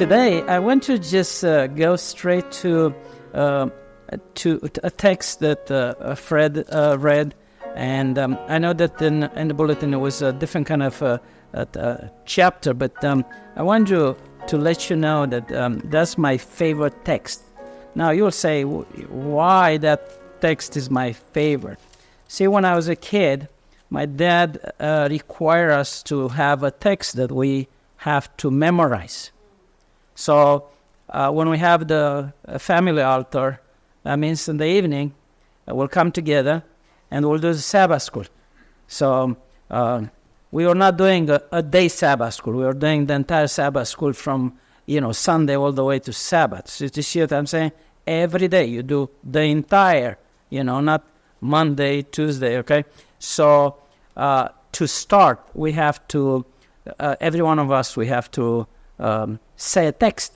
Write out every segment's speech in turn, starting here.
Today, I want to just go straight to a text that Fred read, and I know that in the bulletin it was a different kind of chapter, but I want to let you know that that's my favorite text. Now, you'll say, why that text is my favorite? See, when I was a kid, my dad required us to have a text that we have to memorize. So when we have the family altar, that means in the evening, we'll come together and we'll do the Sabbath school. So we are not doing a day Sabbath school. We are doing the entire Sabbath school from, Sunday all the way to Sabbath. So you see what I'm saying? Every day you do the entire, not Monday, Tuesday, okay? So to start, we have to, every one of us, we have to say a text,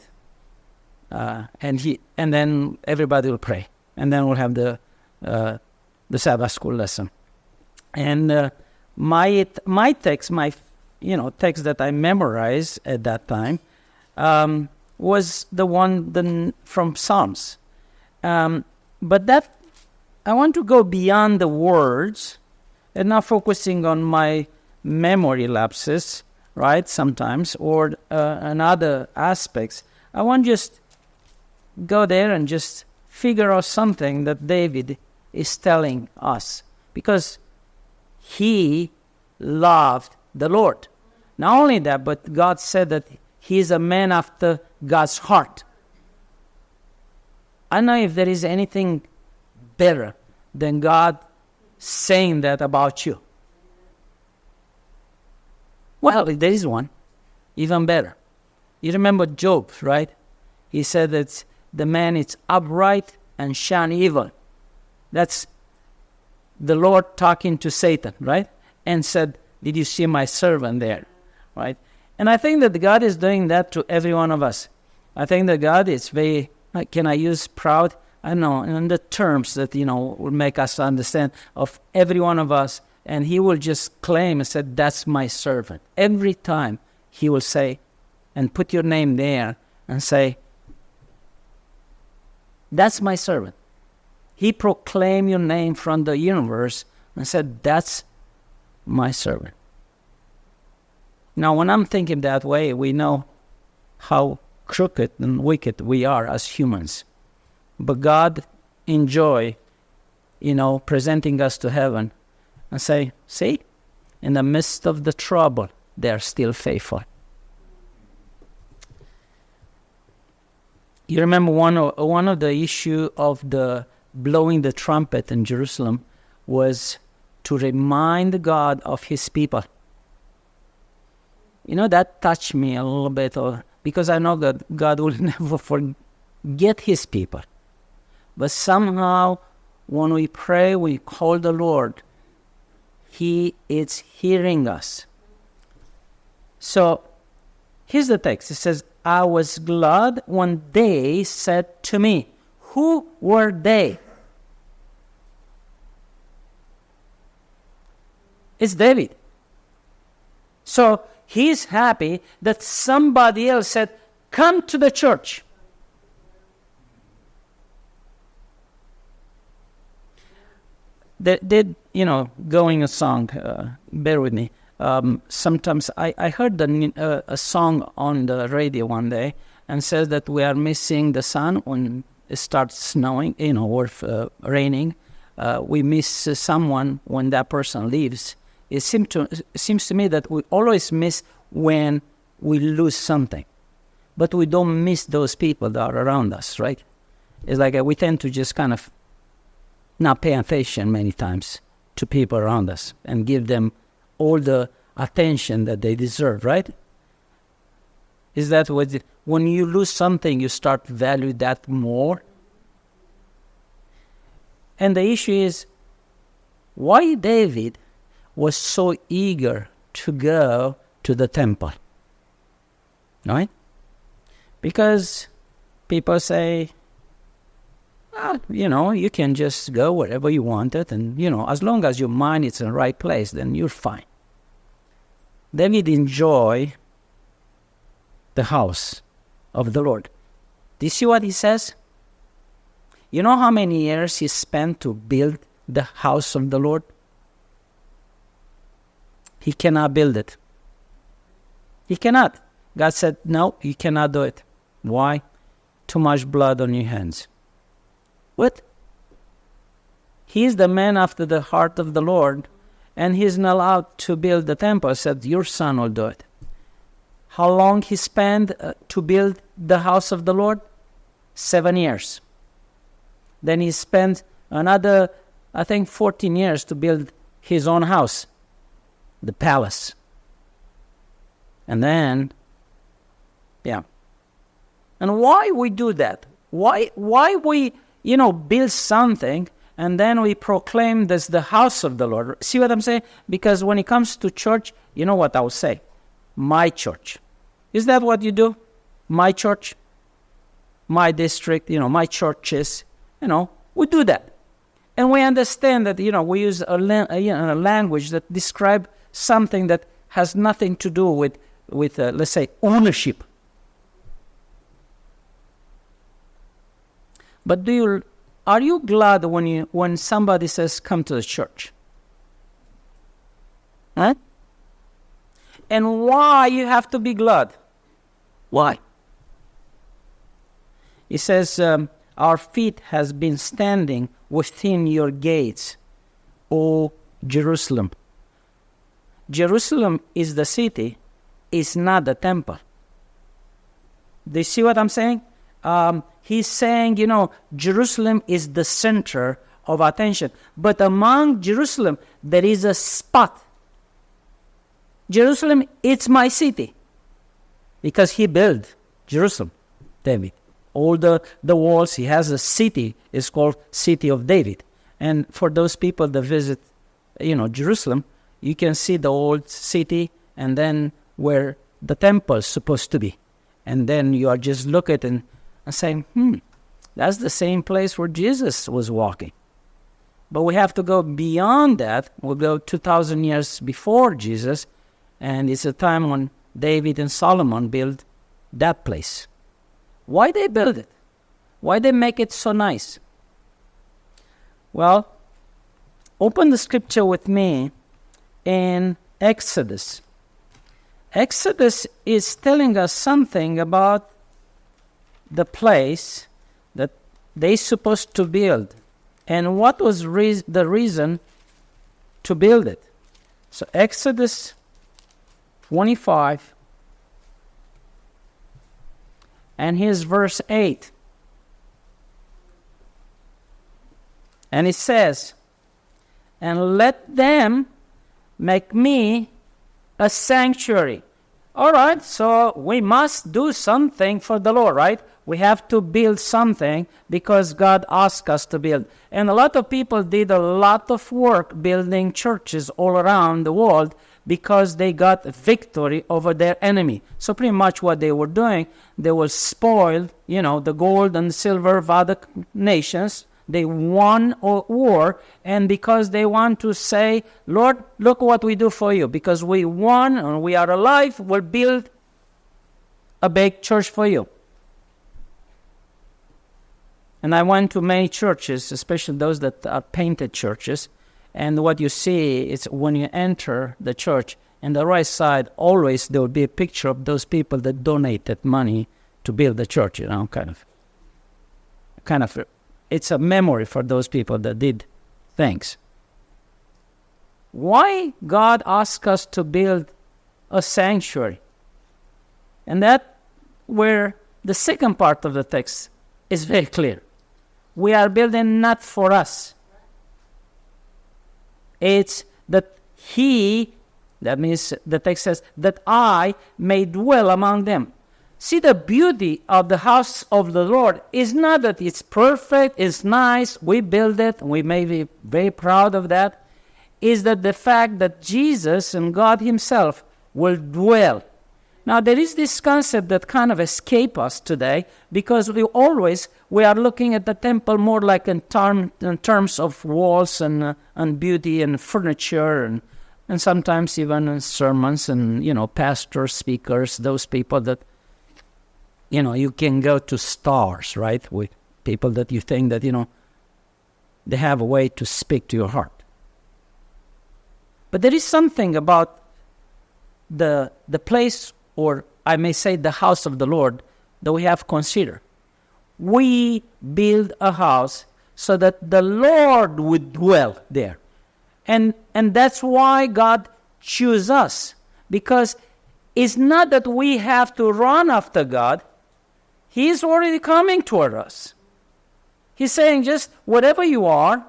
and then everybody will pray, and then we'll have the Sabbath school lesson. And my text, text that I memorized at that time, was the one from Psalms. But that I want to go beyond the words and not focusing on my memory lapses, right, sometimes, or and other aspects. I want to just go there and just figure out something that David is telling us, because he loved the Lord. Not only that, but God said that he is a man after God's heart. I don't know if there is anything better than God saying that about you. Well, there is one, even better. You remember Job, right? He said that the man is upright and shun evil. That's the Lord talking to Satan, right? And said, did you see my servant there, right? And I think that God is doing that to every one of us. I think that God is very, can I use proud? I don't know, in the terms that, will make us understand of every one of us. And he will just claim and say, that's my servant. Every time he will say, and put your name there and say, that's my servant. He proclaimed your name from the universe and said, that's my servant. Now, when I'm thinking that way, we know how crooked and wicked we are as humans. But God enjoy, presenting us to heaven and say, see, in the midst of the trouble, they're still faithful. You remember one of the issue of the blowing the trumpet in Jerusalem was to remind God of his people. That touched me a little bit, because I know that God will never forget his people. But somehow, when we pray, we call the Lord, he is hearing us. So, here's the text. It says, I was glad when they said to me. Who were they? It's David. So, he's happy that somebody else said, come to the church. Going a song, bear with me. Sometimes I heard a song on the radio one day and says that we are missing the sun when it starts snowing, or raining. We miss someone when that person leaves. It seems to me that we always miss when we lose something, but we don't miss those people that are around us, right? It's like we tend to just kind of not pay attention many times to people around us and give them all the attention that they deserve, right? Is that when you lose something, you start value that more? And the issue is, why David was so eager to go to the temple, right? Because people say, you can just go wherever you wanted, and, as long as your mind is in the right place, then you're fine. David enjoyed the house of the Lord. Do you see what he says? You know how many years he spent to build the house of the Lord? He cannot build it. He cannot. God said, no, you cannot do it. Why? Too much blood on your hands. What? He is the man after the heart of the Lord, and he's not allowed to build the temple. He said, your son will do it. How long he spent to build the house of the Lord? 7 years. Then he spent another, 14 years to build his own house, the palace. And then, And why we do that? Why we, build something and then we proclaim this the house of the Lord? See what I'm saying? Because when it comes to church, you know what I would say? My church. Is that what you do? My church? My district, my churches, we do that. And we understand that, we use a language that describes something that has nothing to do with let's say, ownership. But are you glad when somebody says, come to the church? Huh? And why you have to be glad? Why? He says, our feet has been standing within your gates, O Jerusalem. Jerusalem is the city, is not the temple. Do you see what I'm saying? He's saying, Jerusalem is the center of attention. But among Jerusalem, there is a spot. Jerusalem, it's my city. Because he built Jerusalem, David. All the walls, he has a city, it's called City of David. And for those people that visit, Jerusalem, you can see the old city and then where the temple is supposed to be. And then you are just looking at it and saying, that's the same place where Jesus was walking. But we have to go beyond that. We'll go 2,000 years before Jesus, and it's a time when David and Solomon built that place. Why they build it? Why they make it so nice? Well, open the scripture with me in Exodus. Exodus is telling us something about the place that they're supposed to build and what was the reason to build it. So Exodus 25, and here's verse 8. And it says, and let them make me a sanctuary. All right, so we must do something for the Lord, right? We have to build something because God asked us to build. And a lot of people did a lot of work building churches all around the world because they got victory over their enemy. So pretty much what they were doing, they will spoil, the gold and silver of other nations. They won a war, and because they want to say, Lord, look what we do for you. Because we won and we are alive, we'll build a big church for you. And I went to many churches, especially those that are painted churches. And what you see is when you enter the church, on the right side, always there will be a picture of those people that donated money to build the church, kind of. It's a memory for those people that did things. Why God asked us to build a sanctuary? And that where the second part of the text is very clear. We are building not for us. It's that that means the text says, that I may dwell among them. See, the beauty of the house of the Lord is not that it's perfect, it's nice, we build it, and we may be very proud of that, is that the fact that Jesus and God himself will dwell. Now, there is this concept that kind of escapes us today because we are looking at the temple more like in terms of walls and beauty and furniture and sometimes even sermons and, pastors, speakers, those people that You can go to stars, right? With people that you think that, they have a way to speak to your heart. But there is something about the place, or I may say the house of the Lord, that we have considered. We build a house so that the Lord would dwell there. And that's why God chose us. Because it's not that we have to run after God. He's already coming toward us. He's saying, just whatever you are,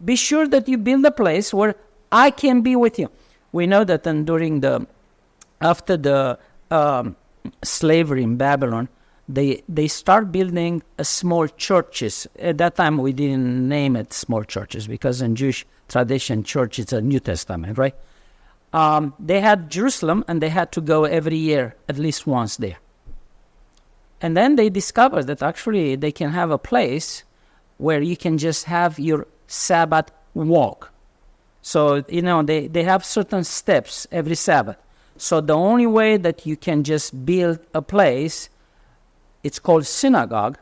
be sure that you build a place where I can be with you. We know that after the slavery in Babylon, they start building small churches. At that time, we didn't name it small churches, because in Jewish tradition, church is a New Testament, right? They had Jerusalem, and they had to go every year, at least once there. And then they discovered that actually they can have a place where you can just have your Sabbath walk. So, they have certain steps every Sabbath. So the only way that you can just build a place, it's called synagogue,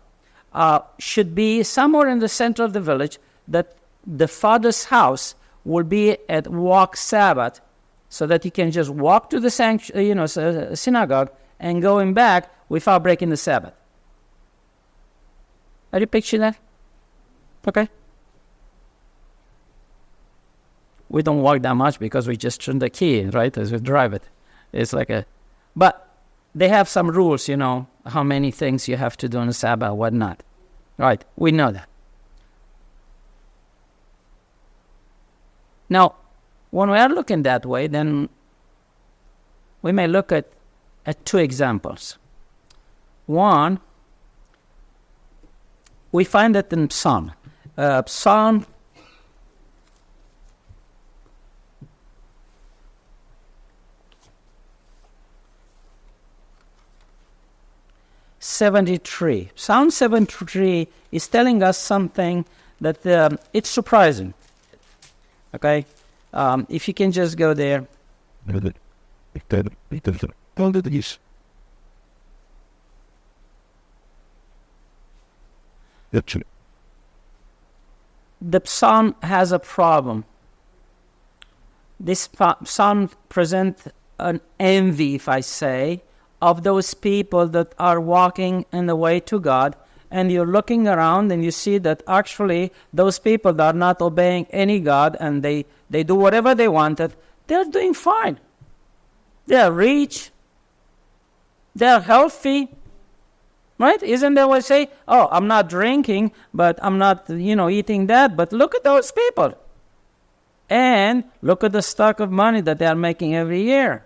should be somewhere in the center of the village, that the Father's house will be at walk Sabbath, so that you can just walk to the synagogue and going back without breaking the Sabbath. Are you picturing that? Okay. We don't walk that much because we just turn the key, right, as we drive it. It's but they have some rules, how many things you have to do on the Sabbath, what not. Right, we know that. Now, when we are looking that way, then we may look at two examples. One, we find that in Psalm 73. Psalm 73 is telling us something that it's surprising. Okay? If you can just go there. The psalm has a problem. This psalm presents an envy, if I say, of those people that are walking in the way to God, and you're looking around and you see that actually those people that are not obeying any God, and they do whatever they wanted, they're doing fine. They're rich. They're healthy. Right? Isn't that what I say? Oh, I'm not drinking, but I'm not, eating that. But look at those people. And look at the stock of money that they are making every year.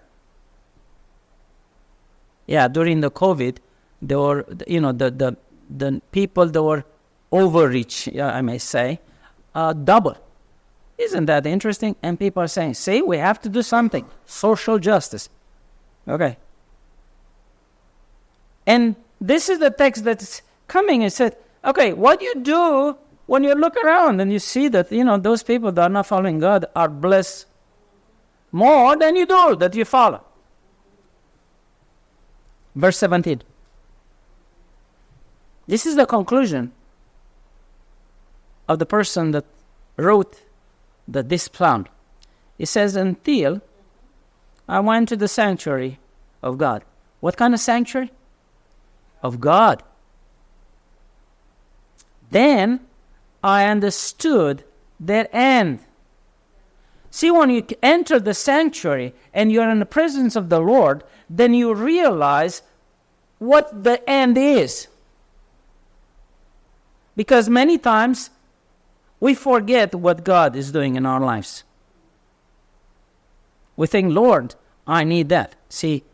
Yeah, during the COVID, there were, the people that were overreach, I may say, double. Isn't that interesting? And people are saying, see, we have to do something. Social justice. Okay. And this is the text that's coming and said, okay, what do you do when you look around and you see that, those people that are not following God are blessed more than you do that you follow? Verse 17. This is the conclusion of the person that wrote this psalm. It says, until I went to the sanctuary of God. What kind of sanctuary? Of God. Then I understood their end. See, when you enter the sanctuary and you're in the presence of the Lord, then you realize what the end is. Because many times we forget what God is doing in our lives. We think, Lord, I need that. See,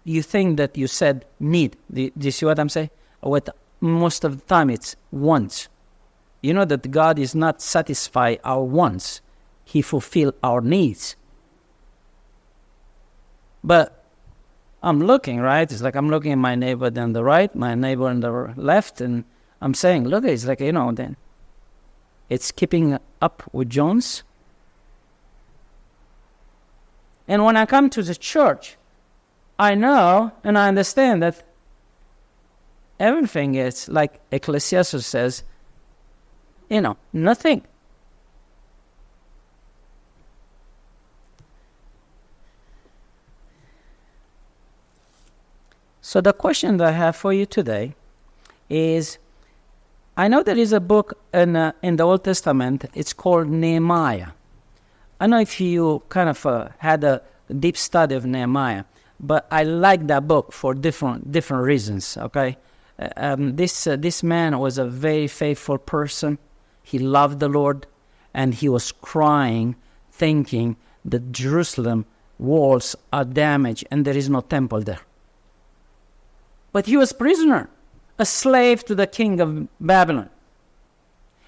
you think that you said need. Do you see what I'm saying? Most of the time it's wants. You know that God is not satisfy our wants. He fulfill our needs. But I'm looking, right? It's like I'm looking at my neighbor on the right, my neighbor on the left, and I'm saying, look, it's like, then it's keeping up with Jones. And when I come to the church, I know and I understand that everything is, like Ecclesiastes says, nothing. So the question that I have for you today is, I know there is a book in the Old Testament. It's called Nehemiah. I don't know if you kind of had a deep study of Nehemiah, but I like that book for different reasons. Okay, this man was a very faithful person. He loved the Lord, and he was crying, thinking that Jerusalem walls are damaged and there is no temple there. But he was prisoner, a slave to the king of Babylon.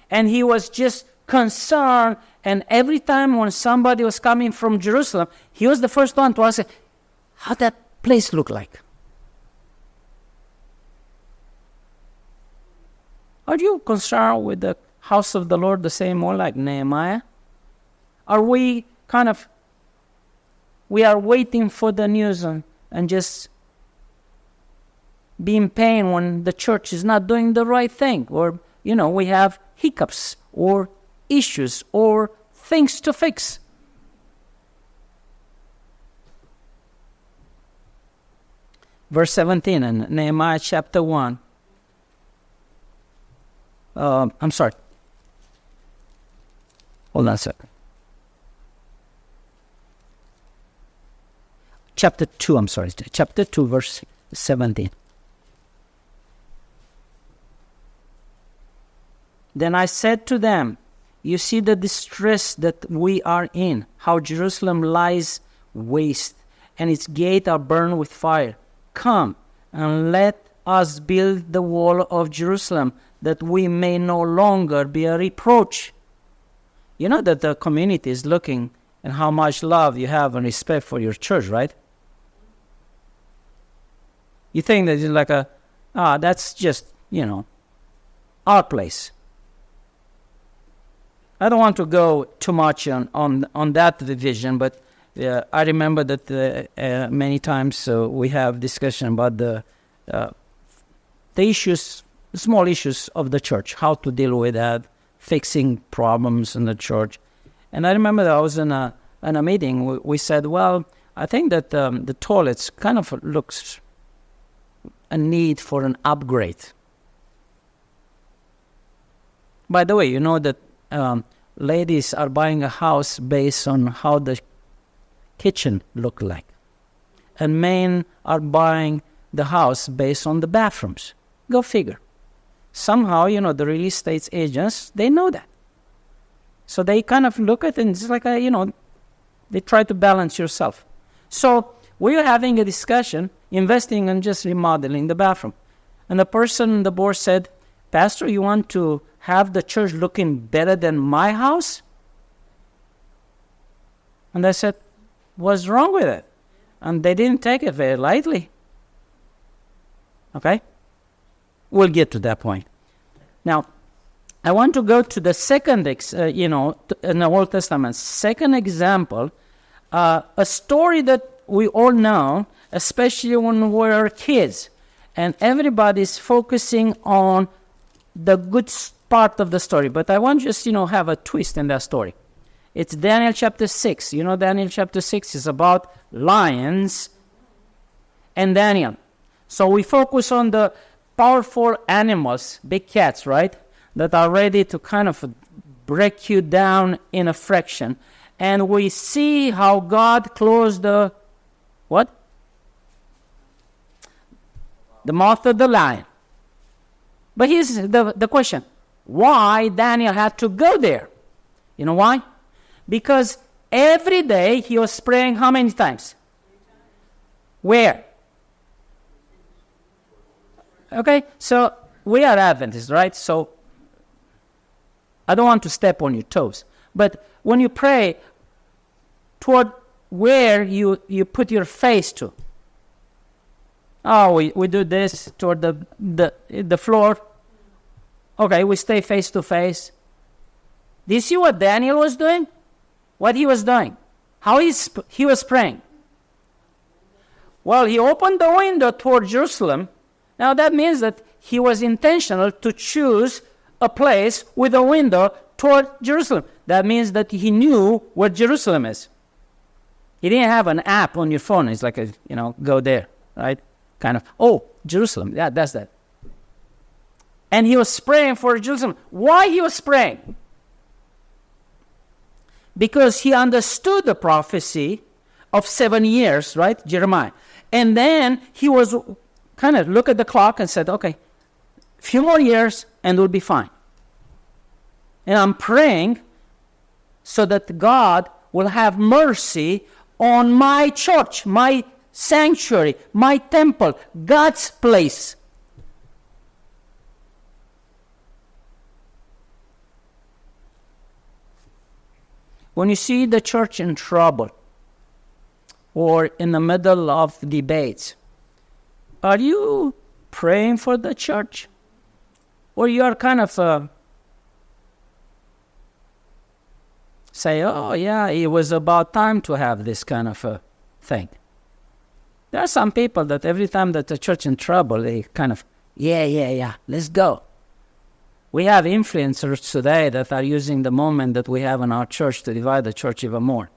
And he was just concerned, and every time when somebody was coming from Jerusalem, he was the first one to ask, how that place look like? Are you concerned with the house of the Lord the same way like Nehemiah? Are we we are waiting for the news and just be in pain when the church is not doing the right thing, or we have hiccups or issues or things to fix? Verse 17 in Nehemiah chapter 1. I'm sorry. Hold on a second. Chapter 2, Chapter 2, verse 17. Then I said to them, you see the distress that we are in, how Jerusalem lies waste, and its gates are burned with fire. Come, and let us build the wall of Jerusalem, that we may no longer be a reproach. You know that the community is looking at how much love you have and respect for your church, right? You think that it's like that's just, our place. I don't want to go too much on that division, but I remember that many times we have discussion about the issues, small issues of the church, how to deal with that, fixing problems in the church. And I remember that I was in a meeting. We said, well, I think that the toilets kind of looks a need for an upgrade. By the way, you know that ladies are buying a house based on how the kitchen look like, and men are buying the house based on the bathrooms. Go figure. Somehow, the real estate agents, they know that, so they kind of look at it and it's like they try to balance yourself. So we are having a discussion, investing in just remodeling the bathroom, and the person on the board said, Pastor, you want to have the church looking better than my house? And I said, what's wrong with it? And they didn't take it very lightly. Okay? We'll get to that point. Now, I want to go to the second, in the Old Testament, second example, a story that we all know, especially when we're kids, and everybody's focusing on the good part of the story. But I want just, have a twist in that story. It's Daniel chapter 6. Daniel chapter 6 is about lions and Daniel. So we focus on the powerful animals, big cats, right, that are ready to kind of break you down in a fraction. And we see how God closed the, what? The mouth of the lion. But here's the question. Why Daniel had to go there? You know why? Because every day he was praying how many times? Where? Okay, so we are Adventists, right? So I don't want to step on your toes. But when you pray, toward where you put your face to. Oh, we do this toward the floor. Okay, we stay face to face. Do you see what Daniel was doing? What he was doing? How he was praying? Well, he opened the window toward Jerusalem. Now that means that he was intentional to choose a place with a window toward Jerusalem. That means that he knew where Jerusalem is. He didn't have an app on your phone. It's like, go there, right? Kind of, Jerusalem. Yeah, that's that. And he was praying for Jerusalem. Why he was praying? Because he understood the prophecy of 7 years, right? Jeremiah. And then he was kind of look at the clock and said, okay, a few more years and we'll be fine. And I'm praying so that God will have mercy on my church, my sanctuary, my temple, God's place. When you see the church in trouble or in the middle of debates, are you praying for the church? Or you are kind of say, oh yeah, it was about time to have this kind of a thing. There are some people that every time that the church in trouble, they kind of, yeah, let's go. We have influencers today that are using the moment that we have in our church to divide the church even more.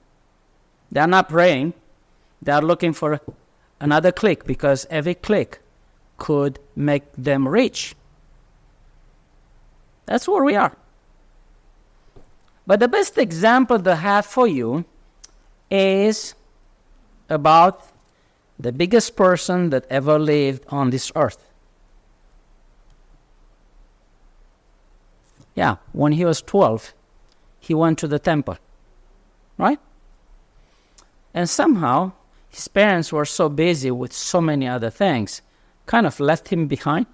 They are not praying. They are looking for another click because every click could make them rich. That's where we are. But the best example that I have for you is about the biggest person that ever lived on this earth. Yeah, when he was 12, he went to the temple, right? And somehow, his parents were so busy with so many other things, kind of left him behind.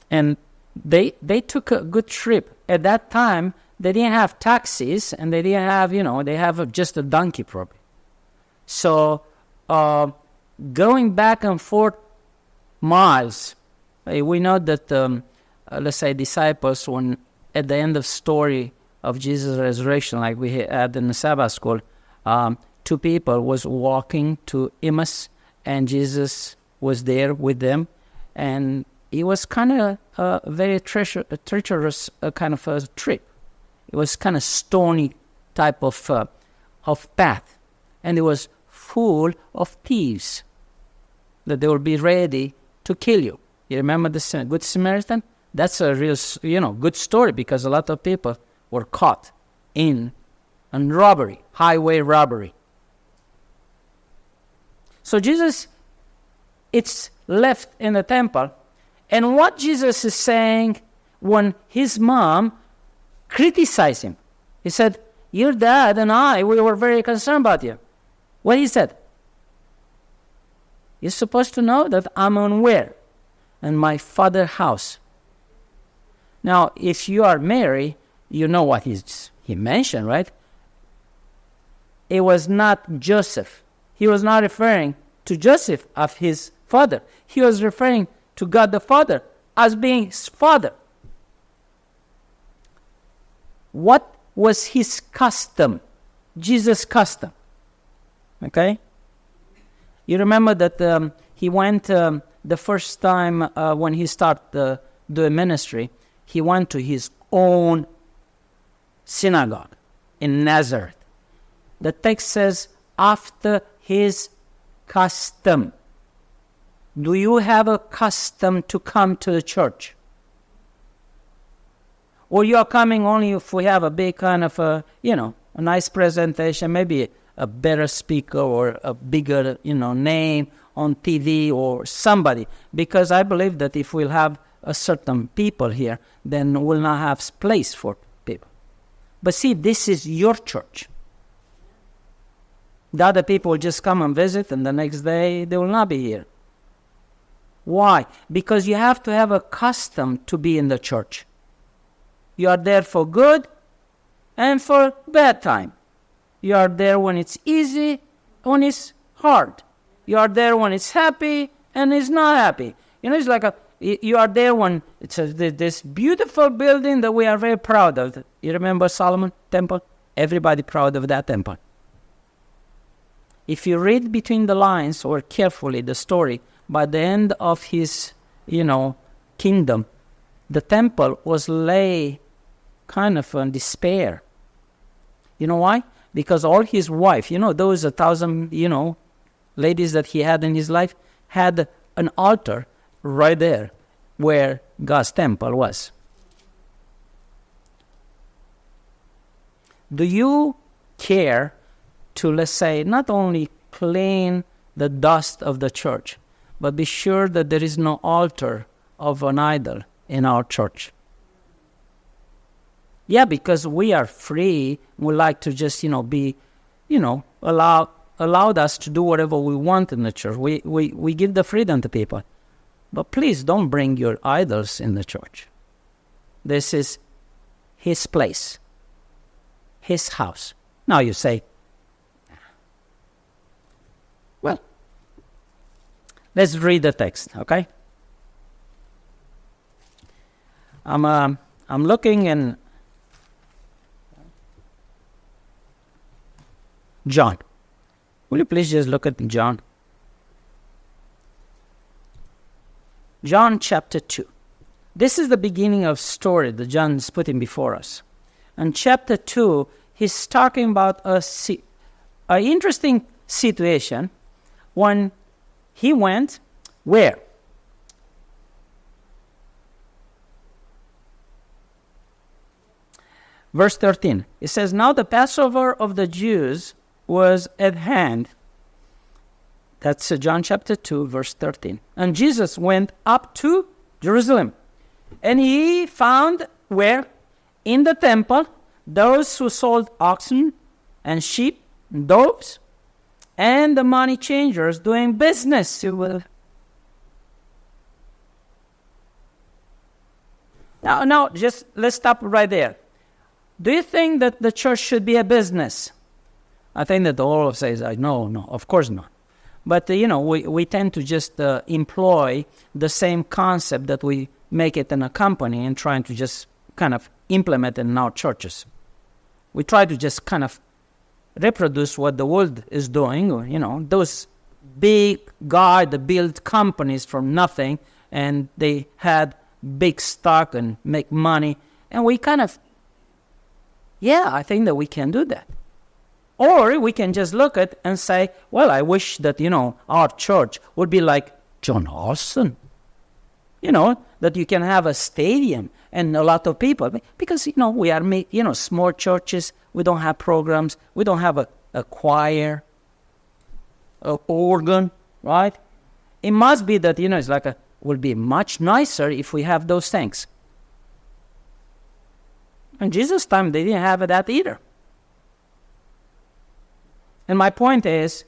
And they took a good trip. At that time, they didn't have taxis, and they didn't have, they have just a donkey probably. So, going back and forth miles. We know that, let's say, disciples, when at the end of story of Jesus' resurrection, like we had in the Sabbath school, 2 people was walking to Emmaus, and Jesus was there with them, and it was kind of a very treacherous kind of a trip. It was kind of stony type of path, and it was full of thieves that they would be ready to kill you. You remember the Good Samaritan? That's a real, good story because a lot of people were caught in robbery, highway robbery. So Jesus, it's left in the temple. And what Jesus is saying when his mom criticized him, he said, your dad and we were very concerned about you. What he said? You're supposed to know that I'm on where? In my father's house. Now, if you are Mary, you know what he mentioned, right? It was not Joseph. He was not referring to Joseph of his father. He was referring to God the Father as being his father. What was his custom? Jesus' custom. Okay? You remember that he went the first time when he started the ministry, he went to his own synagogue in Nazareth. The text says, after his custom. Do you have a custom to come to the church? Or you are coming only if we have a big kind of a nice presentation, maybe a better speaker or a bigger, name on TV or somebody. Because I believe that if we'll have a certain people here, then we'll not have place for people. But see, this is your church. The other people will just come and visit, and the next day they will not be here. Why? Because you have to have a custom to be in the church. You are there for good and for bad time. You are there when it's easy, when it's hard. You are there when it's happy and it's not happy. It's like you are there when it's this beautiful building that we are very proud of. You remember Solomon Temple? Everybody proud of that temple. If you read between the lines or carefully the story, by the end of his, kingdom, the temple was lay kind of in despair. You know why? Because all his wife, those 1,000, ladies that he had in his life, had an altar right there where God's temple was. Do you care to, let's say, not only clean the dust of the church, but be sure that there is no altar of an idol in our church? Yeah, because we are free. We like to just, be, allowed us to do whatever we want in the church. We give the freedom to people. But please don't bring your idols in the church. This is his place, his house. Now you say, well, let's read the text, okay? I'm looking in John. Will you please just look at John? John chapter 2. This is the beginning of story that John is putting before us. And chapter 2, he's talking about an interesting situation when he went where? Verse 13. It says, now the Passover of the Jews was at hand. That's John chapter 2, verse 13. And Jesus went up to Jerusalem. And he found where? In the temple, those who sold oxen and sheep and doves, and the money changers doing business. Now, just let's stop right there. Do you think that the church should be a business? I think that all of us say, no, of course not. But, we tend to just employ the same concept that we make it in a company and trying to just kind of implement it in our churches. We try to just kind of reproduce what the world is doing, those big guys that build companies from nothing and they had big stock and make money. And we kind of, I think that we can do that. Or we can just look at and say, well, I wish that, our church would be like John Austin. That you can have a stadium and a lot of people. Because, we are, small churches. We don't have programs. We don't have a choir, an organ, right? It must be that, it's like would be much nicer if we have those things. In Jesus' time, they didn't have that either. And my point is,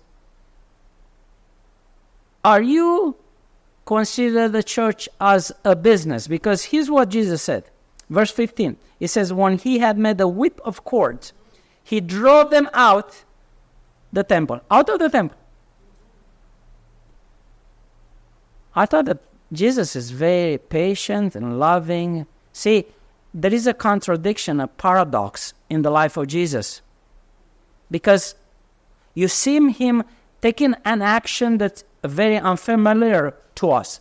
are you consider the church as a business? Because here's what Jesus said. Verse 15. It says, when he had made a whip of cords, he drove them out of the temple. I thought that Jesus is very patient and loving. See, there is a contradiction, a paradox in the life of Jesus. Because you see him taking an action that's very unfamiliar to us.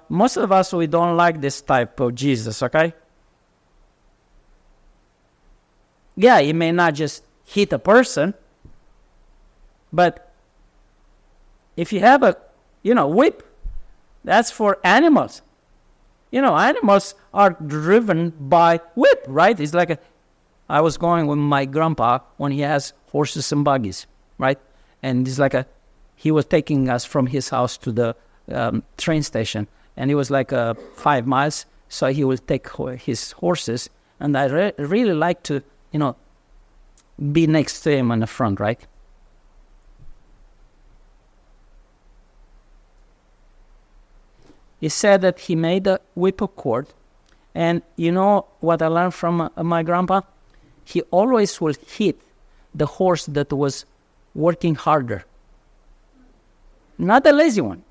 Most of us, we don't like this type of Jesus, okay? Yeah, he may not just hit a person, but if you have a, whip, that's for animals. Animals are driven by whip, right? It's like I was going with my grandpa when he has horses and buggies, right? And it's like he was taking us from his house to the train station, and it was like 5 miles, so he will take his horses, and I really like to, be next to him on the front, right? He said that he made a whip of cord, and you know what I learned from my grandpa? He always will hit the horse that was working harder. Not the lazy one.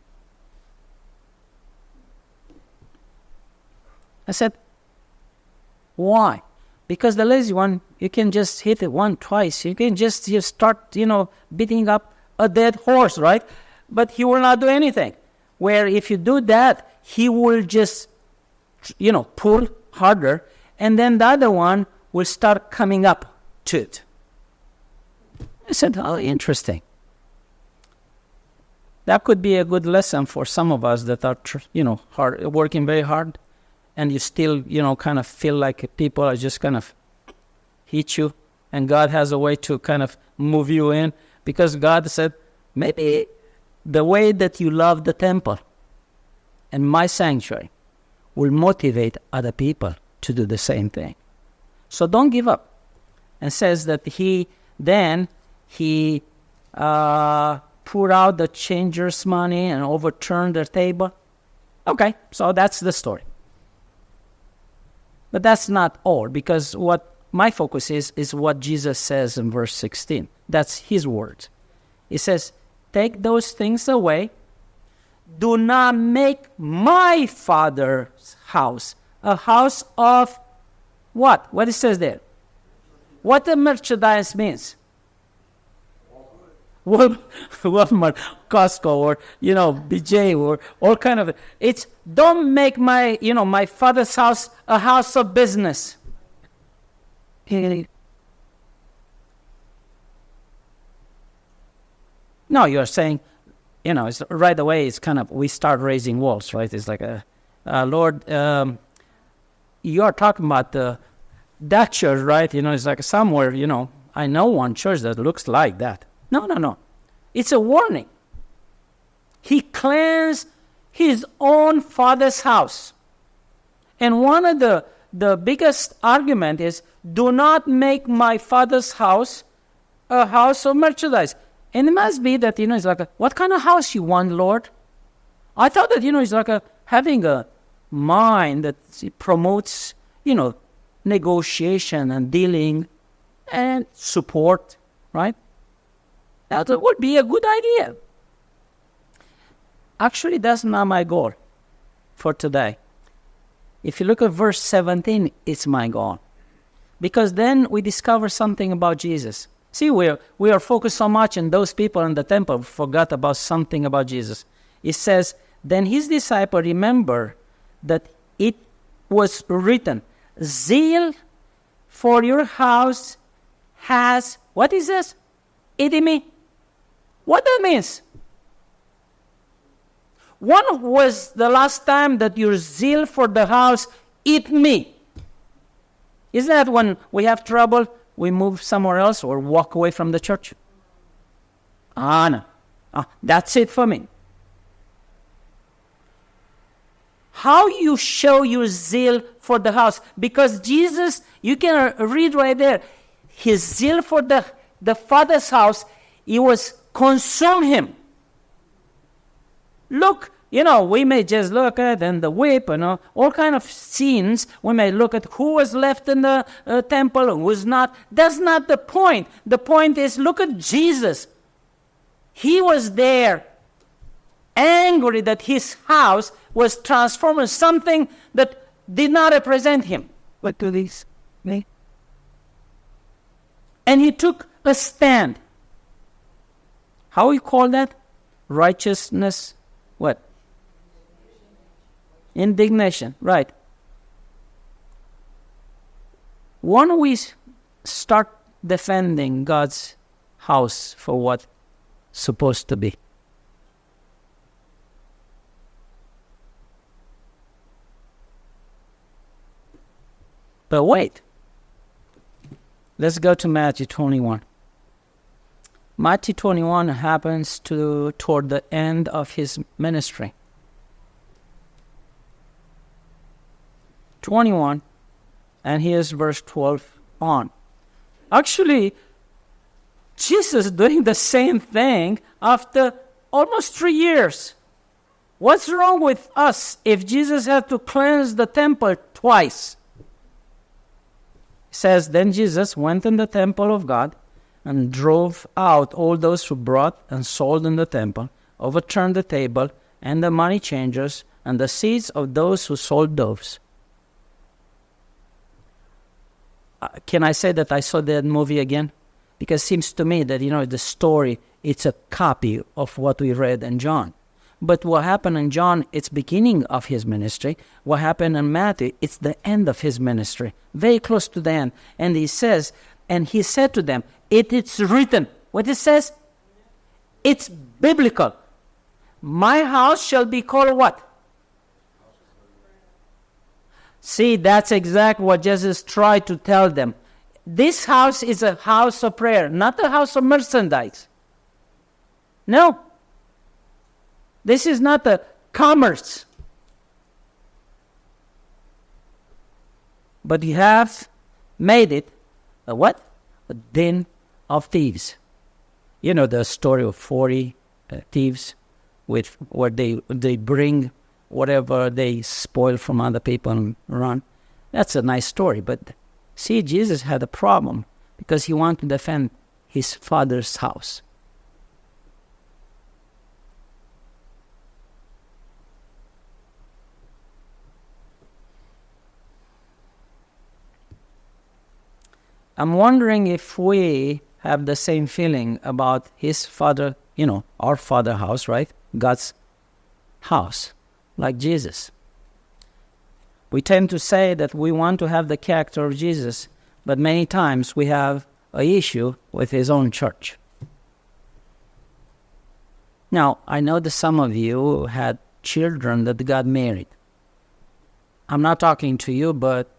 I said, why? Because the lazy one, you can just hit it twice. You can just start, beating up a dead horse, right? but he will not do anything. Where if you do that, he will just, pull harder, and then the other one will start coming up to it. I said, oh, interesting. That could be a good lesson for some of us that are, working very hard, and you still, kind of feel like people are just kind of hit you, and God has a way to kind of move you in, because God said, maybe the way that you love the temple and my sanctuary will motivate other people to do the same thing. So don't give up. And says that he poured out the changers' money and overturned their table. Okay, so that's the story. But that's not all, because what my focus is what Jesus says in verse 16. That's his words. He says, take those things away. Do not make my Father's house a house of what? What it says there? What the merchandise means? Walmart, Costco, or BJ, or all kind of. It's don't make my my Father's house a house of business. No, you're saying, it's right away. It's kind of we start raising walls, right? It's like Lord, you are talking about that church, right? It's like somewhere. I know one church that looks like that. No. It's a warning. He cleansed his own Father's house. And one of the biggest argument is, do not make my Father's house a house of merchandise. And it must be that, it's like, what kind of house you want, Lord? I thought that, it's like having a mind that promotes, negotiation and dealing and support, right? That would be a good idea. Actually, that's not my goal for today. If you look at verse 17, it's my goal. Because then we discover something about Jesus. See, we are focused so much on those people in the temple, forgot about something about Jesus. It says, then his disciple remember that it was written, zeal for your house has, what is this? Eaten me. What that means? When was the last time that your zeal for the house eat me? Is that when we have trouble, we move somewhere else or walk away from the church? No. That's it for me. How you show your zeal for the house? Because Jesus, you can read right there, his zeal for the Father's house, it was consume him. Look, we may just look at and the whip and all kind of scenes. We may look at who was left in the temple and who was not. That's not the point. The point is, look at Jesus. He was there, angry that his house was transformed into something that did not represent him. What do these mean? And he took a stand. How we call that? Righteousness. What? Indignation. Right. When we start defending God's house for what's supposed to be. But wait. Let's go to Matthew 21. Matthew 21 happens toward the end of his ministry. 21, and here's verse 12 on. Actually, Jesus is doing the same thing after almost 3 years. What's wrong with us if Jesus had to cleanse the temple twice? It says, then Jesus went in the temple of God and drove out all those who brought and sold in the temple, overturned the table and the money changers and the seats of those who sold doves. Can I say that I saw that movie again? Because it seems to me that, the story, it's a copy of what we read in John. But what happened in John, it's beginning of his ministry. What happened in Matthew, it's the end of his ministry, very close to the end. And he says, and he said to them, it's written. What it says? It's biblical. My house shall be called what? See, that's exactly what Jesus tried to tell them. This house is a house of prayer, not a house of merchandise. No. This is not a commerce. But you have made it a what? A den of thieves. You know the story of 40 thieves where they bring whatever they spoil from other people and run. That's a nice story, but see, Jesus had a problem because he wanted to defend his Father's house. I'm wondering if we have the same feeling about his Father, our Father house, right? God's house, like Jesus. We tend to say that we want to have the character of Jesus, but many times we have an issue with his own church. Now, I know that some of you had children that got married. I'm not talking to you, but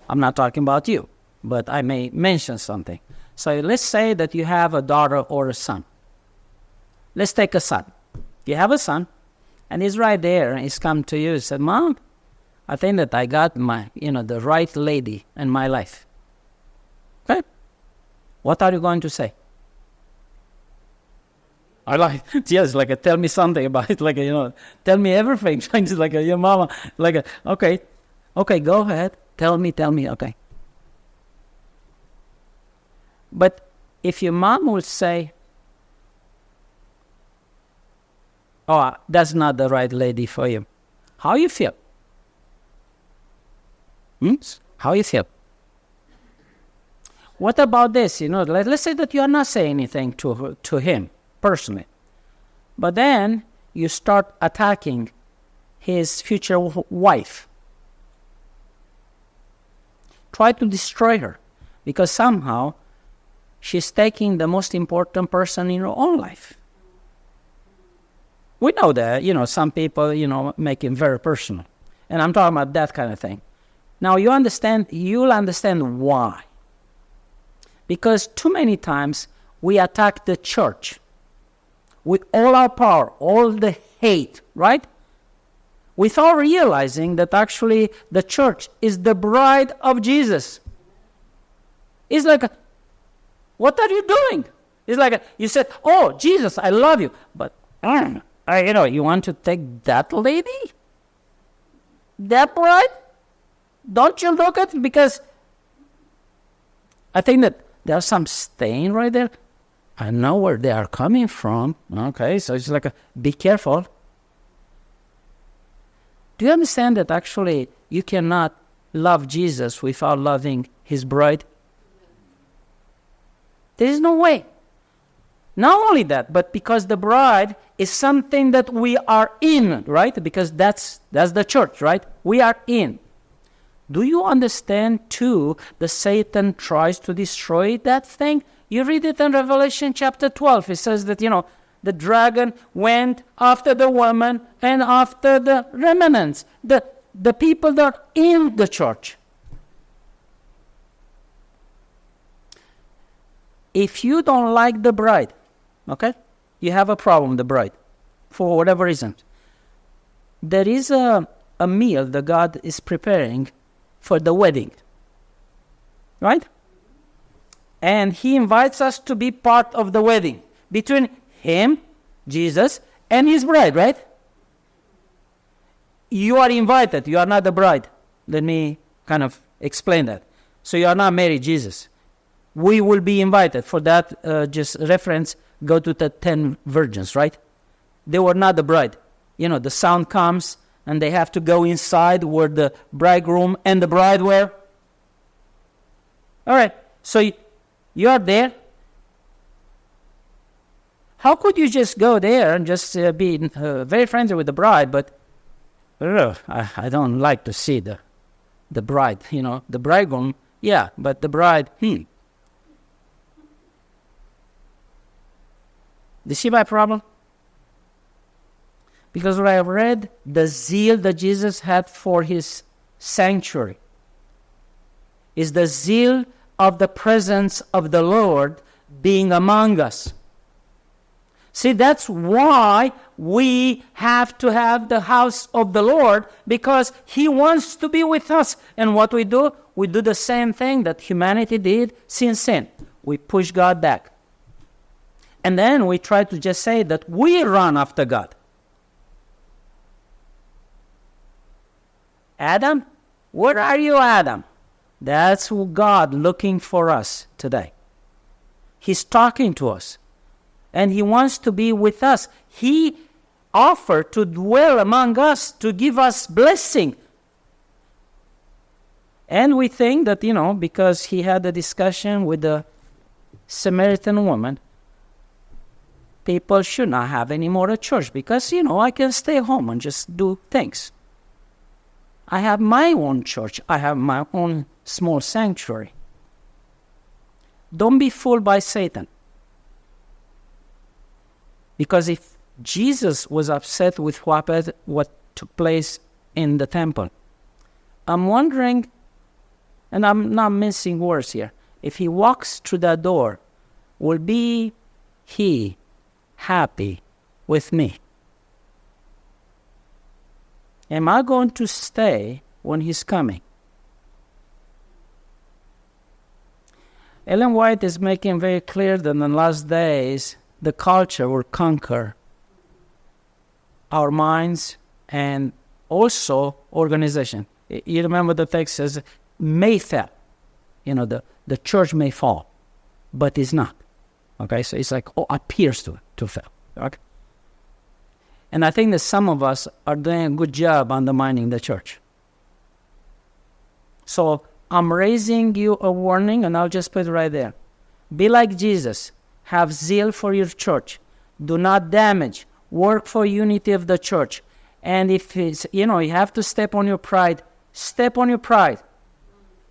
I'm not talking about you. But I may mention something. So let's say that you have a daughter or a son. Let's take a son. You have a son, and he's right there, and he's come to you and said, Mom, I think that I got the right lady in my life. Okay? What are you going to say? I like, yes, tell me something about it, tell me everything. Your mama, okay, go ahead, tell me, okay. But if your mom would say, oh, that's not the right lady for you, how you feel? How you feel? What about this? Let's say that you are not saying anything to him personally, but then you start attacking his future wife. Try to destroy her, because somehow she's taking the most important person in her own life. We know that, some people, make it very personal. And I'm talking about that kind of thing. Now, you'll understand why. Because too many times we attack the church with all our power, all the hate, right? Without realizing that actually the church is the bride of Jesus. It's like, what are you doing? It's like you said, oh, Jesus, I love you. But, you want to take that lady? That bride? Don't you look at it? Because I think that there's some stain right there. I know where they are coming from. Okay, so it's be careful. Do you understand that actually you cannot love Jesus without loving his bride? There is no way. Not only that, but because the bride is something that we are in, right? Because that's the church, right? We are in. Do you understand too that Satan tries to destroy that thing? You read it in Revelation chapter 12. It says that, the dragon went after the woman and after the remnants, the people that are in the church. If you don't like the bride, okay, you have a problem with the bride, for whatever reason. There is a meal that God is preparing for the wedding, right? And he invites us to be part of the wedding between him, Jesus, and his bride, right? You are invited. You are not the bride. Let me kind of explain that. So you are not married, Jesus. We will be invited. For that, just reference, go to the 10 virgins, right? They were not the bride. The sound comes, and they have to go inside where the bridegroom and the bride were. All right, so you are there, How could you just go there and just be very friendly with the bride, but I don't like to see the bride, the bridegroom, yeah, but the bride, Do you see my problem? Because what I have read, the zeal that Jesus had for his sanctuary is the zeal of the presence of the Lord being among us. See, that's why we have to have the house of the Lord, because he wants to be with us. And what we do the same thing that humanity did since sin. We push God back. And then we try to just say that we run after God. Adam? Where are you, Adam? That's God looking for us today. He's talking to us. And he wants to be with us. He offered to dwell among us, to give us blessing. And we think that, because he had a discussion with the Samaritan woman, people should not have any more a church, because, I can stay home and just do things. I have my own church. I have my own small sanctuary. Don't be fooled by Satan. Because if Jesus was upset with what took place in the temple, I'm wondering, and I'm not mincing words here, if he walks through that door, will be he happy with me? Am I going to stay when he's coming? Ellen White is making very clear that in the last days, the culture will conquer our minds and also organization. You remember the text says, may fall. The church may fall, but it's not. Okay, so it's like, appears to fail. Okay? And I think that some of us are doing a good job undermining the church. So I'm raising you a warning, and I'll just put it right there. Be like Jesus. Have zeal for your church. Do not damage. Work for unity of the church. And if it's, you have to step on your pride, step on your pride.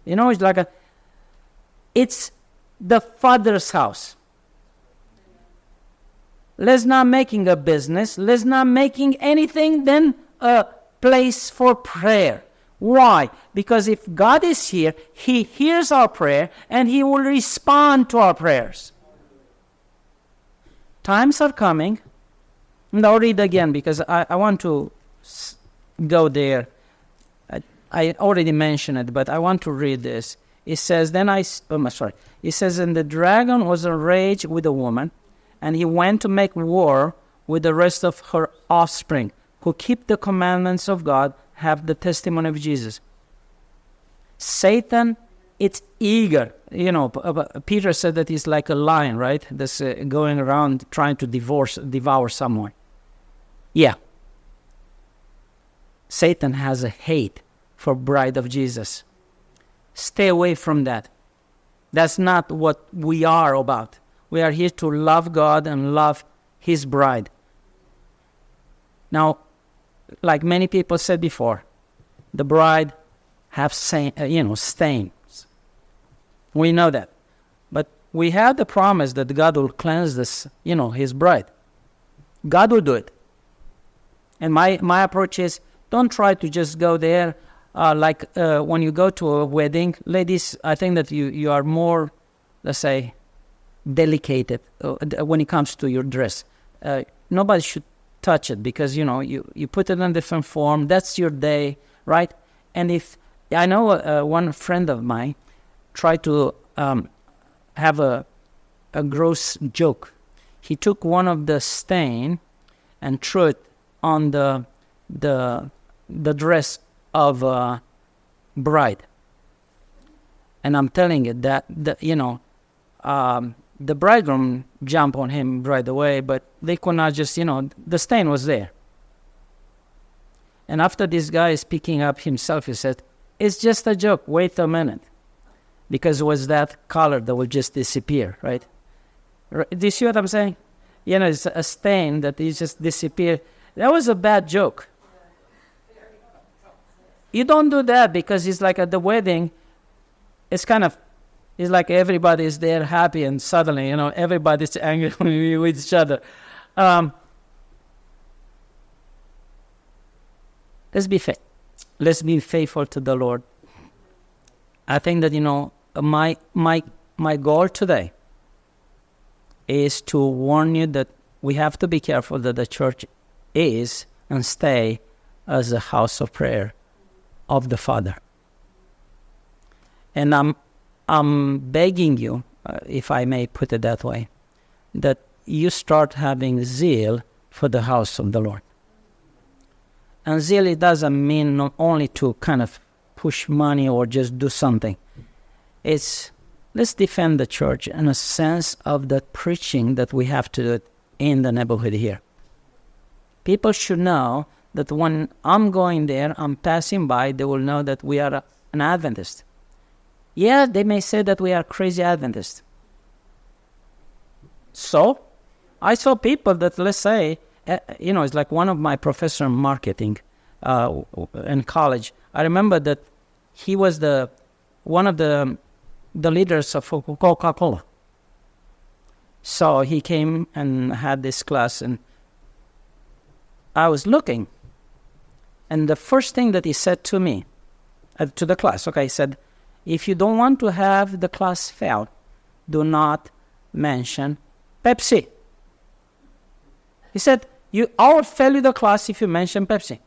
It's like it's the Father's house. Let's not making a business. Let's not making anything then a place for prayer. Why? Because if God is here, he hears our prayer and he will respond to our prayers. Times are coming. And I'll read again because I want to go there. I already mentioned it, but I want to read this. It says, It says, and the dragon was enraged with the woman, and he went to make war with the rest of her offspring, who keep the commandments of God, have the testimony of Jesus. Satan, it's eager. Peter said that he's like a lion, right? That's going around trying to devour someone. Yeah. Satan has a hate for bride of Jesus. Stay away from that. That's not what we are about. We are here to love God and love his bride. Now, like many people said before, the bride have stains. We know that. But we have the promise that God will cleanse this, his bride. God will do it. And my approach is, don't try to just go there when you go to a wedding. Ladies, I think that you are more, let's say, delicate when it comes to your dress. Nobody should touch it because, you put it in a different form. That's your day, right? And if I know one friend of mine tried to have a gross joke. He took one of the stain and threw it on the dress of a bride. And I'm telling you that the bridegroom jumped on him right away, but they could not just, the stain was there. And after this guy is picking up himself, he said, it's just a joke, wait a minute. Because it was that color that will just disappear, right? Do you see what I'm saying? it's a stain that is just disappear. That was a bad joke. You don't do that because it's like at the wedding, it's like everybody's there happy and suddenly, everybody's angry with each other. Let's be faithful to the Lord. I think that, my goal today is to warn you that we have to be careful that the church is and stay as a house of prayer of the Father. And I'm begging you, if I may put it that way, that you start having zeal for the house of the Lord. And zeal, it doesn't mean not only to kind of push money or just do something. It's let's defend the church in a sense of the preaching that we have to do in the neighborhood here. People should know that when I'm going there, I'm passing by, they will know that we are an Adventist. Yeah, they may say that we are crazy Adventists. So, I saw people that, let's say, it's like one of my professors in marketing in college. I remember that he was one of the leaders of Coca-Cola. So he came and had this class, and I was looking. And the first thing that he said to me, to the class, he said, if you don't want to have the class fail, do not mention Pepsi. He said, I will fail you the class if you mention Pepsi.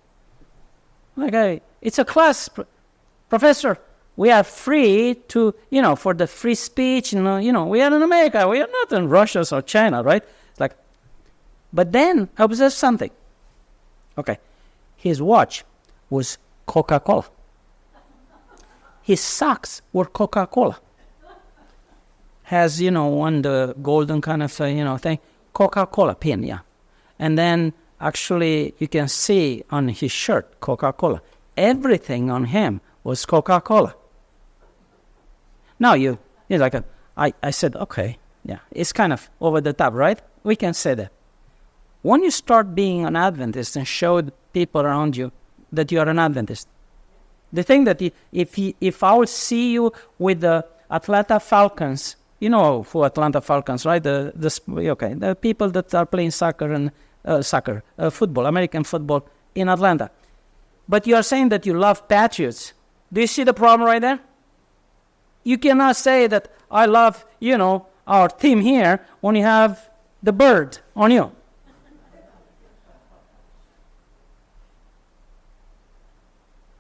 It's a class, professor. We are free to, for the free speech, we are in America. We are not in Russia or China, right? It's but then I observed something. His watch was Coca-Cola. His socks were Coca-Cola. Has, the golden kind of, thing, Coca-Cola pin, yeah. And then actually you can see on his shirt, Coca-Cola. Everything on him was Coca-Cola. Now I said, okay, yeah, it's kind of over the top, right? We can say that. When you start being an Adventist and show the people around you that you are an Adventist, the thing that if I would see you with the Atlanta Falcons, who Atlanta Falcons, right? The people that are playing soccer and football, American football in Atlanta. But you are saying that you love Patriots. Do you see the problem right there? You cannot say that I love, our team here when you have the bird on you.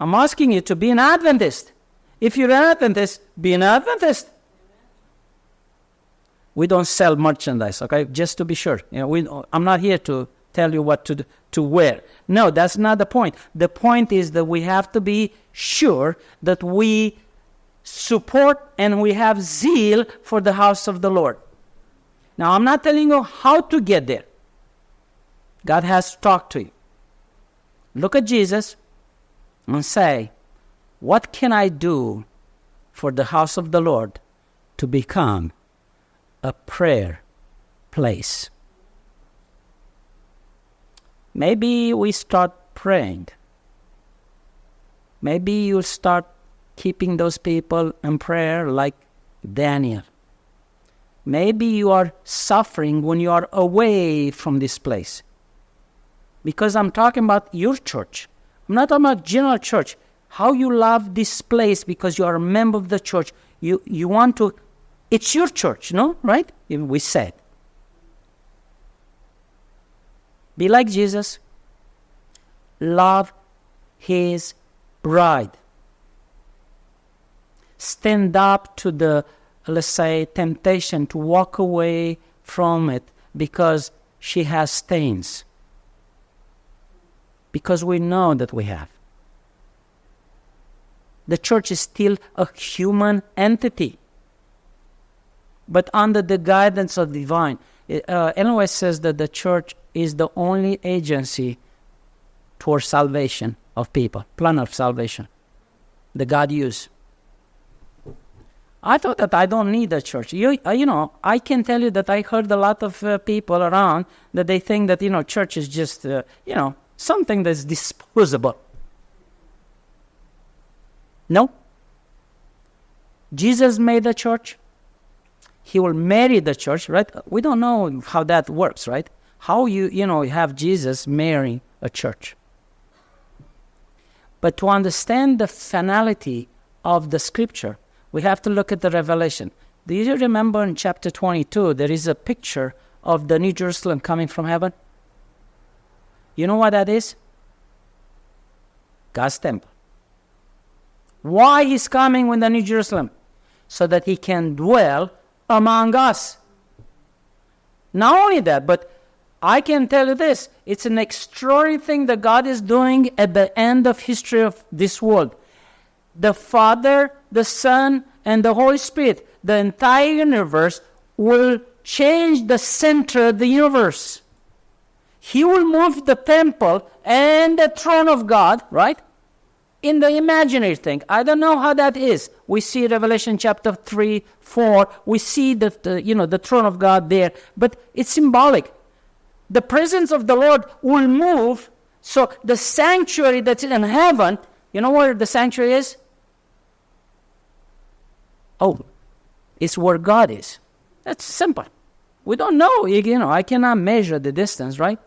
I'm asking you to be an Adventist. If you're an Adventist, be an Adventist. We don't sell merchandise, just to be sure. I'm not here to tell you what to wear. No, that's not the point. The point is that we have to be sure that we support and we have zeal for the house of the Lord. Now, I'm not telling you how to get there. God has talked to you. Look at Jesus and say, what can I do for the house of the Lord to become a prayer place? Maybe we start praying. Maybe you start keeping those people in prayer like Daniel. Maybe you are suffering when you are away from this place. Because I'm talking about your church. I'm not talking about general church. How you love this place because you are a member of the church. You want to, it's your church, no? Right? We said. Be like Jesus. Love his bride. Stand up to the, let's say, temptation to walk away from it because she has stains. Because we know that we have. The church is still a human entity, but under the guidance of divine. Ellen White says that the church is the only agency towards salvation of people, plan of salvation that God used. I thought that I don't need a church. I can tell you that I heard a lot of people around that they think that, church is just, something that's disposable. No. Jesus made the church. He will marry the church, right? We don't know how that works, right? How you have Jesus marrying a church. But to understand the finality of the scripture, we have to look at the Revelation. Do you remember in chapter 22, there is a picture of the New Jerusalem coming from heaven? You know what that is? God's temple. Why he's coming with the New Jerusalem? So that he can dwell among us. Not only that, but I can tell you this, it's an extraordinary thing that God is doing at the end of history of this world. The Father, the Son, and the Holy Spirit, the entire universe will change the center of the universe. He will move the temple and the throne of God, right? In the imaginary thing. I don't know how that is. We see Revelation chapter 3, 4. We see the throne of God there. But it's symbolic. The presence of the Lord will move. So the sanctuary that's in heaven, you know where the sanctuary is? Oh, it's where God is. That's simple. We don't know. I cannot measure the distance, right?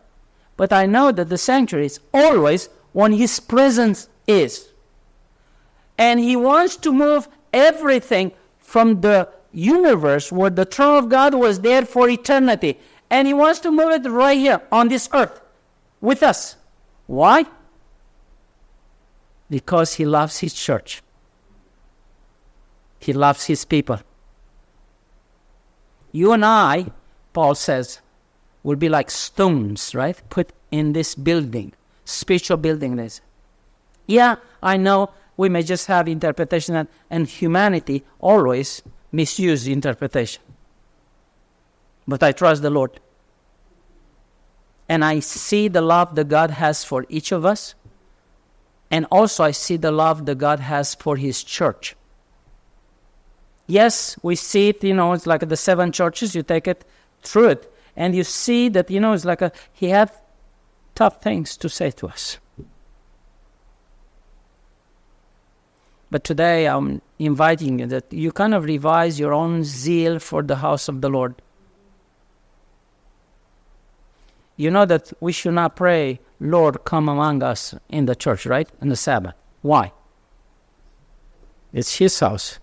But I know that the sanctuary is always when His presence is. And He wants to move everything from the universe where the throne of God was there for eternity. And He wants to move it right here on this earth with us. Why? Because He loves His church. He loves His people. You and I, Paul says, will be like stones, right? Put in this building, spiritual building. Yeah, I know we may just have interpretation, and humanity always misuse interpretation. But I trust the Lord. And I see the love that God has for each of us. And also I see the love that God has for His church. Yes, we see it, it's like the 7 churches, you take it through it. And you see that, it's like He had tough things to say to us. But today I'm inviting you that you kind of revise your own zeal for the house of the Lord. You know that we should not pray, Lord, come among us in the church, right? On the Sabbath. Why? It's His house.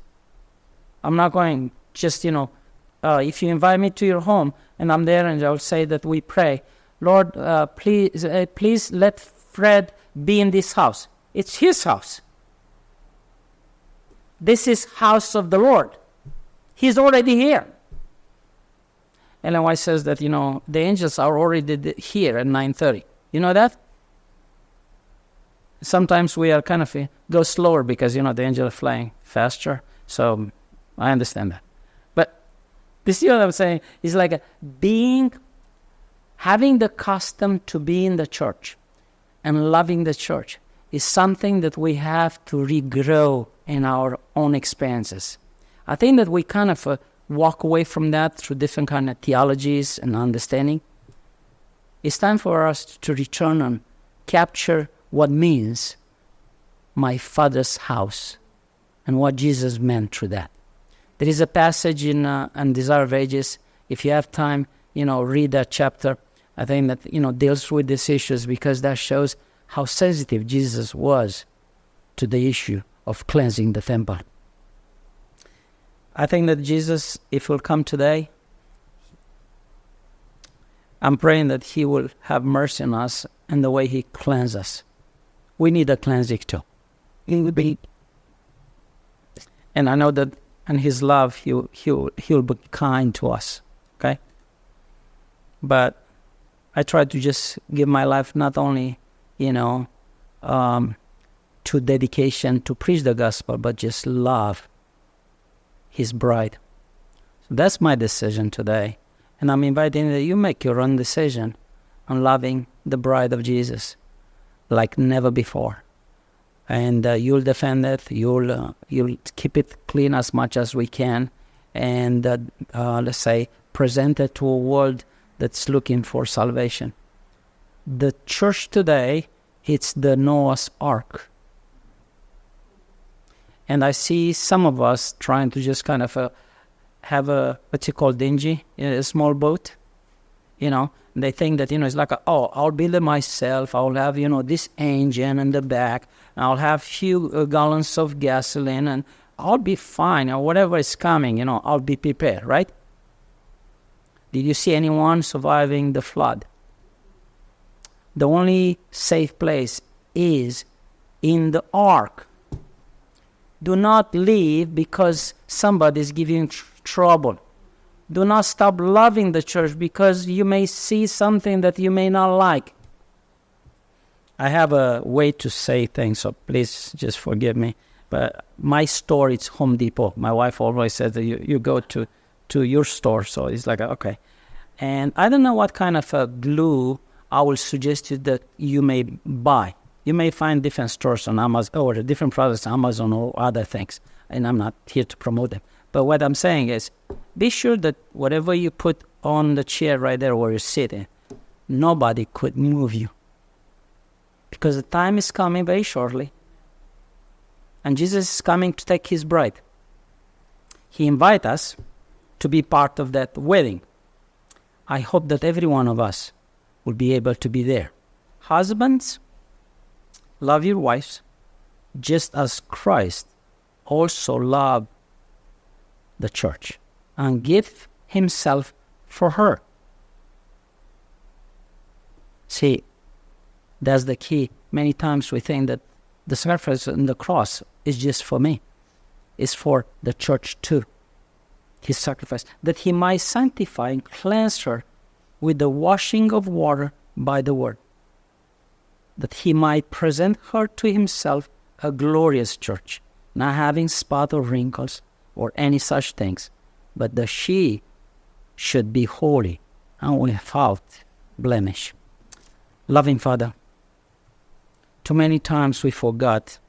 I'm not going just, if you invite me to your home and I'm there and I'll say that we pray, Lord, please let Fred be in this house. It's His house. This is house of the Lord. He's already here. Ellen White says that, the angels are already here at 9:30. You know that? Sometimes we are kind of go slower because, the angels are flying faster. So I understand that. But this is what I'm saying. It's like having the custom to be in the church and loving the church is something that we have to regrow in our own experiences. I think that we kind of walk away from that through different kind of theologies and understanding. It's time for us to return and capture what means my Father's house and what Jesus meant through that. There is a passage in Desire of Ages. If you have time, read that chapter. I think that, deals with these issues because that shows how sensitive Jesus was to the issue of cleansing the temple. I think that Jesus, if He'll come today, I'm praying that He will have mercy on us and the way He cleanses us. We need a cleansing too. And I know that in His love, He'll be kind to us. Okay? But I try to just give my life not only, to dedication to preach the gospel, but just love His bride. So that's my decision today. And I'm inviting that you make your own decision on loving the bride of Jesus like never before. and you'll defend it. You'll keep it clean as much as we can, and let's say present it to a world that's looking for salvation. The church today, it's the Noah's Ark. And I see some of us trying to just kind of have a, what you call dingy, a small boat, and they think that, it's like, I'll build it myself. I'll have, this engine in the back. And I'll have few gallons of gasoline, and I'll be fine. Or whatever is coming, I'll be prepared, right? Did you see anyone surviving the flood? The only safe place is in the ark. Do not leave because somebody is giving you trouble. Do not stop loving the church because you may see something that you may not like. I have a way to say things, so please just forgive me. But my store is Home Depot. My wife always says that you go to your store, so it's like, okay. And I don't know what kind of glue I will suggest you that you may buy. You may find different stores on Amazon, or different products on Amazon or other things, and I'm not here to promote them. But what I'm saying is, be sure that whatever you put on the chair right there where you're sitting, nobody could move you. Because the time is coming very shortly, and Jesus is coming to take his bride. He invites us to be part of that wedding. I hope that every one of us will be able to be there. Husbands, love your wives, just as Christ also loved the church and gave himself for her. See, that's the key. Many times we think that the sacrifice on the cross is just for me. It's for the church too. His sacrifice, that he might sanctify and cleanse her with the washing of water by the word, that he might present her to himself a glorious church, not having spot or wrinkles or any such things, but that she should be holy and without blemish. Loving Father, too many times we forgot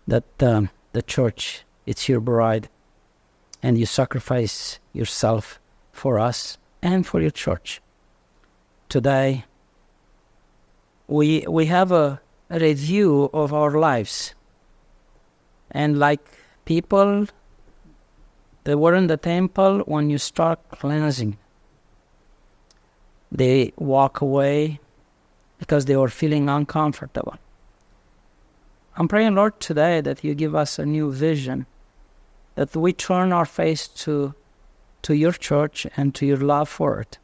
that the church, it's your bride, and you sacrifice yourself for us and for your church. Today, we have a review of our lives. And like people that were in the temple, when you start cleansing, they walk away because they were feeling uncomfortable. I'm praying, Lord, today that you give us a new vision, that we turn our face to your church and to your love for it.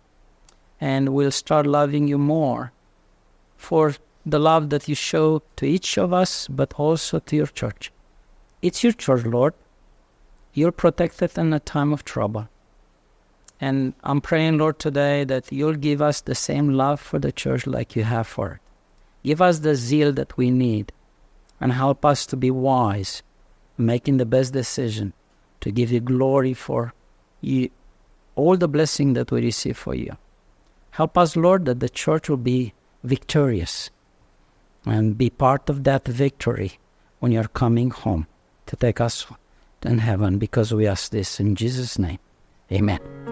And we'll start loving you more for the love that you show to each of us, but also to your church. It's your church, Lord. You'll protect it in a time of trouble. And I'm praying, Lord, today that you'll give us the same love for the church like you have for it. Give us the zeal that we need and help us to be wise, making the best decision to give you glory for you, all the blessing that we receive for you. Help us, Lord, that the church will be victorious and be part of that victory when you're coming home to take us in heaven, because we ask this in Jesus' name. Amen.